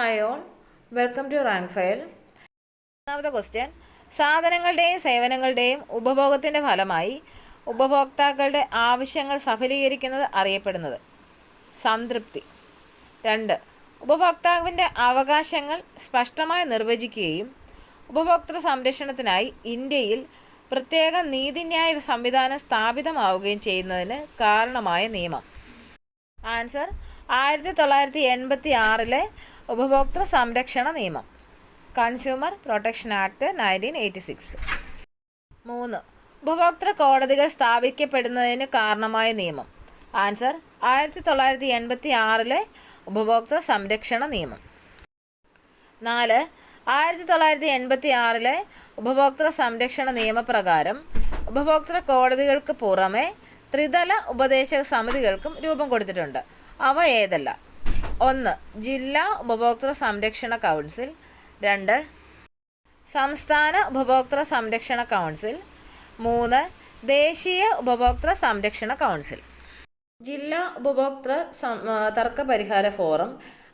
Hi all, welcome to Rank File. ഒന്നാമത്തെ question, സാധനങ്ങളുടെയും സേവനങ്ങളുടെയും ഉപഭോഗത്തിൻ്റെ ഫലമായി ഉപഭോക്താക്കളുടെ ആവശ്യങ്ങൾ സഫലീകരിക്കുന്നത് അറിയപ്പെടുന്നത്. സംതൃപ്തി. 2. ഉപഭോക്താവിൻ്റെ അവകാശങ്ങൾ സ്പഷ്ടമായി നിർവചിക്കുകയും ഉപഭോക്തൃ സംരക്ഷണത്തിനായി ഇന്ത്യയിൽ പ്രത്യേക നീതിന്യായ സംവിധാനം സ്ഥാപിതമാവുകയും ചെയ്യുന്നതിന് കാരണമായ നിയമം. ആൻസർ 1986 ഉപഭോക്തൃ സംരക്ഷണ നിയമം, കൺസ്യൂമർ പ്രൊട്ടക്ഷൻ ആക്ട് 1986. 3. ഉപഭോക്തൃ കോടതികൾ സ്ഥാപിക്കപ്പെടുന്നതിന് കാരണമായ നിയമം. ആൻസർ 1986 ഉപഭോക്തൃ സംരക്ഷണ നിയമം. 4. 1986 ഉപഭോക്തൃ സംരക്ഷണ നിയമപ്രകാരം ഉപഭോക്തൃ കോടതികൾക്ക് പുറമെ ത്രിതല ഉപദേശക സമിതികൾക്കും രൂപം കൊടുത്തിട്ടുണ്ട്. അവ ഏതല്ല? 1. ജില്ലാ ഉപഭോക്തൃ സംരക്ഷണ കൗൺസിൽ. 2. സംസ്ഥാന ഉപഭോക്തൃ സംരക്ഷണ കൗൺസിൽ. 3. ദേശീയ ഉപഭോക്തൃ സംരക്ഷണ കൗൺസിൽ. ജില്ലാ ഉപഭോക്തൃ തർക്ക പരിഹാര ഫോറം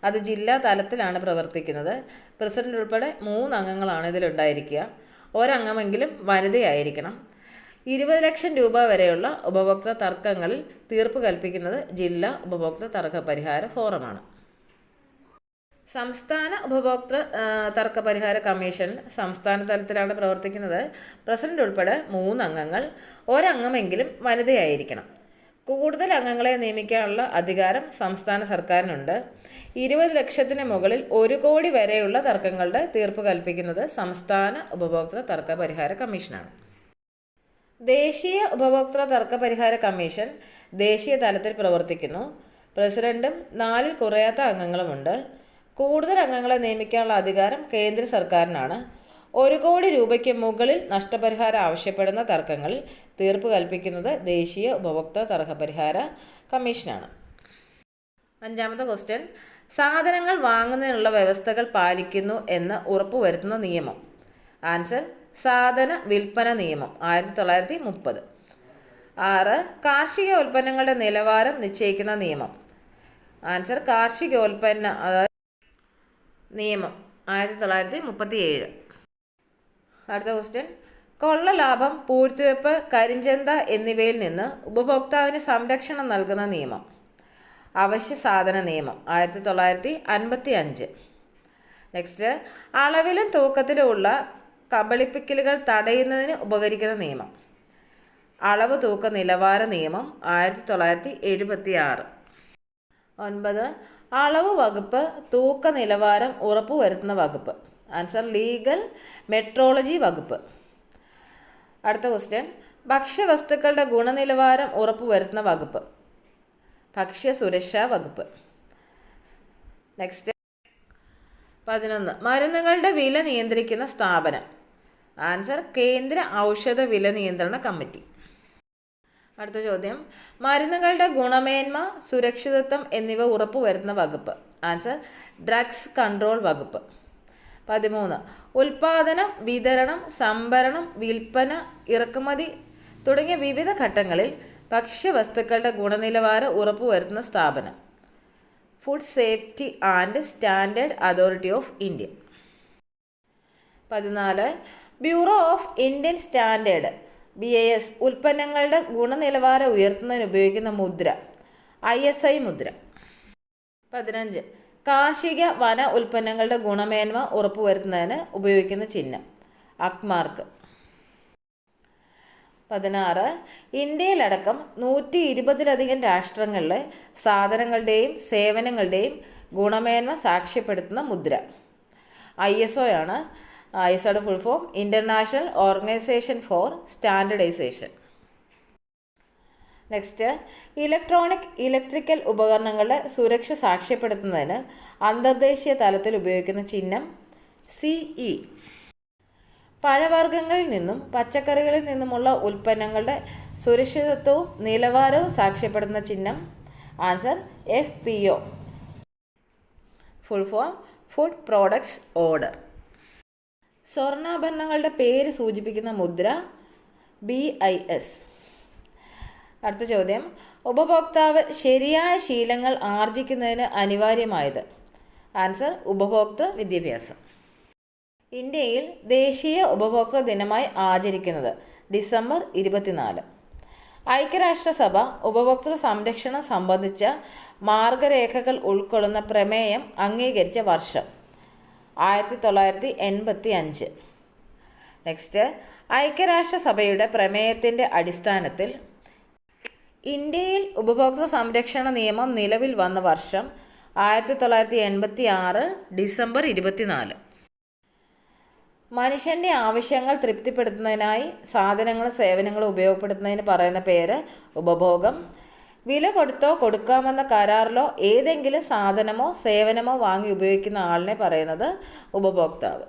അത് ജില്ലാ തലത്തിലാണ് പ്രവർത്തിക്കുന്നത്. പ്രസിഡന്റ് ഉൾപ്പെടെ 3 അംഗങ്ങളാണ് ഇതിലുണ്ടായിരിക്കുക. ഒരംഗമെങ്കിലും വനിതയായിരിക്കണം. 20 ലക്ഷം രൂപ വരെയുള്ള ഉപഭോക്തൃ തർക്കങ്ങളിൽ തീർപ്പ് കൽപ്പിക്കുന്നത് ജില്ലാ ഉപഭോക്തൃ തർക്ക പരിഹാര ഫോറമാണ്. സംസ്ഥാന ഉപഭോക്തൃ തർക്ക പരിഹാര കമ്മീഷൻ സംസ്ഥാന തലത്തിലാണ് പ്രവർത്തിക്കുന്നത്. പ്രസിഡന്റ് ഉൾപ്പെടെ 3 അംഗങ്ങൾ, ഒരംഗമെങ്കിലും വനിതയായിരിക്കണം. കൂടുതൽ അംഗങ്ങളെ നിയമിക്കാനുള്ള അധികാരം സംസ്ഥാന സർക്കാരിനുണ്ട്. 20 ലക്ഷത്തിന് മുകളിൽ 1 കോടി വരെയുള്ള തർക്കങ്ങളുടെ തീർപ്പ് കൽപ്പിക്കുന്നത് സംസ്ഥാന ഉപഭോക്തൃ തർക്ക പരിഹാര കമ്മീഷനാണ്. ദേശീയ ഉപഭോക്തൃ തർക്ക പരിഹാര കമ്മീഷൻ ദേശീയ തലത്തിൽ പ്രവർത്തിക്കുന്നു. പ്രസിഡന്റും 4-ൽ കുറയാത്ത അംഗങ്ങളുമുണ്ട്. കൂടുതൽ അംഗങ്ങളെ നിയമിക്കാനുള്ള അധികാരം കേന്ദ്ര സർക്കാരിനാണ്. 1 കോടി രൂപയ്ക്ക് മുകളിൽ നഷ്ടപരിഹാരം ആവശ്യപ്പെടുന്ന തർക്കങ്ങളിൽ തീർപ്പ് കൽപ്പിക്കുന്നത് ദേശീയ ഉപഭോക്തൃ തർക്ക പരിഹാര കമ്മീഷനാണ്. 5-ാമത്തെ ക്വസ്റ്റ്യൻ, സാധനങ്ങൾ വാങ്ങുന്നതിനുള്ള വ്യവസ്ഥകൾ പാലിക്കുന്നു എന്ന് ഉറപ്പുവരുത്തുന്ന നിയമം. ആൻസർ സാധന വിൽപ്പന നിയമം 1930. 6. കാർഷിക ഉൽപ്പന്നങ്ങളുടെ നിലവാരം നിശ്ചയിക്കുന്ന നിയമം. ആൻസർ കാർഷികോൽപ്പന്ന നിയമം 1937. അടുത്ത ക്വസ്റ്റ്യൻ, കൊള്ള ലാഭം, പൂഴ്ത്തിവെപ്പ്, കരിഞ്ചന്ത എന്നിവയിൽ നിന്ന് ഉപഭോക്താവിന് സംരക്ഷണം നൽകുന്ന നിയമം. അവശ്യ സാധന നിയമം 1955. നെക്സ്റ്റ്, അളവിലും തൂക്കത്തിലും ഉള്ള കബളിപ്പിക്കലുകൾ തടയുന്നതിന് ഉപകരിക്കുന്ന നിയമം. അളവ് തൂക്ക നിലവാര നിയമം 1976. 9. അളവ് വകുപ്പ്, തൂക്ക നിലവാരം ഉറപ്പുവരുത്തുന്ന വകുപ്പ്. ആൻസർ ലീഗൽ മെട്രോളജി വകുപ്പ്. അടുത്ത ക്വസ്റ്റ്യൻ, ഭക്ഷ്യവസ്തുക്കളുടെ ഗുണനിലവാരം ഉറപ്പുവരുത്തുന്ന വകുപ്പ്. ഭക്ഷ്യ സുരക്ഷാ വകുപ്പ്. നെക്സ്റ്റ്, 11. മരുന്നുകളുടെ വില നിയന്ത്രിക്കുന്ന സ്ഥാപനം. ആൻസർ കേന്ദ്ര ഔഷധ വില നിയന്ത്രണ കമ്മിറ്റി. അടുത്ത ചോദ്യം, മരുന്നുകളുടെ ഗുണമേന്മ, സുരക്ഷിതത്വം എന്നിവ ഉറപ്പുവരുത്തുന്ന വകുപ്പ്. ആൻസർ ഡ്രഗ്സ് കൺട്രോൾ വകുപ്പ്. 13. ഉൽപാദനം, വിതരണം, സംഭരണം, വിൽപ്പന, ഇറക്കുമതി തുടങ്ങിയ വിവിധ ഘട്ടങ്ങളിൽ ഭക്ഷ്യവസ്തുക്കളുടെ ഗുണനിലവാരം ഉറപ്പുവരുത്തുന്ന സ്ഥാപനം. Food safety and standard authority of India. 14. Bureau of Indian standard BIS ഉൽപ്പന്നങ്ങളുടെ ഗുണനിലവാരം ഉയർത്തുന്നതിന് ഉപയോഗിക്കുന്ന മുദ്ര. ISI മുദ്ര. 15. കാർഷിക വന ഉൽപ്പന്നങ്ങളുടെ ഗുണമേന്മ ഉറപ്പുവരുത്തുന്നതിന് ഉപയോഗിക്കുന്ന ചിഹ്നം. അക്മാർക്ക്. 16. ഇന്ത്യയിലടക്കം 120-ലധികം രാഷ്ട്രങ്ങളിലെ സാധനങ്ങളുടെയും സേവനങ്ങളുടെയും ഗുണമേന്മ സാക്ഷ്യപ്പെടുത്തുന്ന മുദ്ര. ISO ആണ്. ISOയുടെ full form international organization for standardization. Next, electrical ഉപകരണങ്ങളുടെ സുരക്ഷ സാക്ഷ്യപ്പെടുത്തുന്നതിന് അന്തർദേശീയ തലത്തിൽ ഉപയോഗിക്കുന്ന ചിഹ്നം CE. പഴവർഗ്ഗങ്ങളിൽ നിന്നും പച്ചക്കറികളിൽ നിന്നുമുള്ള ഉൽപ്പന്നങ്ങളുടെ സുരക്ഷിതത്വവും നിലവാരവും സാക്ഷ്യപ്പെടുത്തുന്ന ചിഹ്നം. Answer FPO. Full form food products order. സ്വർണ്ണാഭരണങ്ങളുടെ പേര് സൂചിപ്പിക്കുന്ന മുദ്ര BIS. അടുത്ത ചോദ്യം, ഉപഭോക്താവ് ശരിയായ ശീലങ്ങൾ ആർജിക്കുന്നതിന് അനിവാര്യമായത്. ആൻസർ ഉപഭോക്തൃ വിദ്യാഭ്യാസം. ഇന്ത്യയിൽ ദേശീയ ഉപഭോക്തൃ ദിനമായി ആചരിക്കുന്നത് ഡിസംബർ 24. ഐക്യരാഷ്ട്രസഭ ഉപഭോക്തൃ സംരക്ഷണം സംബന്ധിച്ച മാർഗരേഖകൾ ഉൾക്കൊള്ളുന്ന പ്രമേയം അംഗീകരിച്ച വർഷം 1985. നെക്സ്റ്റ്, ഐക്യരാഷ്ട്രസഭയുടെ പ്രമേയത്തിൻ്റെ അടിസ്ഥാനത്തിൽ ഇന്ത്യയിൽ ഉപഭോക്തൃ സംരക്ഷണ നിയമം നിലവിൽ വന്ന വർഷം 1986 ഡിസംബർ 24. മനുഷ്യൻ്റെ ആവശ്യങ്ങൾ തൃപ്തിപ്പെടുത്തുന്നതിനായി സാധനങ്ങളും സേവനങ്ങളും ഉപയോഗപ്പെടുത്തുന്നതിന് പറയുന്ന പേര് ഉപഭോഗം. വില കൊടുത്തോ കൊടുക്കാമെന്ന കരാറിലോ ഏതെങ്കിലും സാധനമോ സേവനമോ വാങ്ങി ഉപയോഗിക്കുന്ന ആളിനെ പറയുന്നത് ഉപഭോക്താവ്.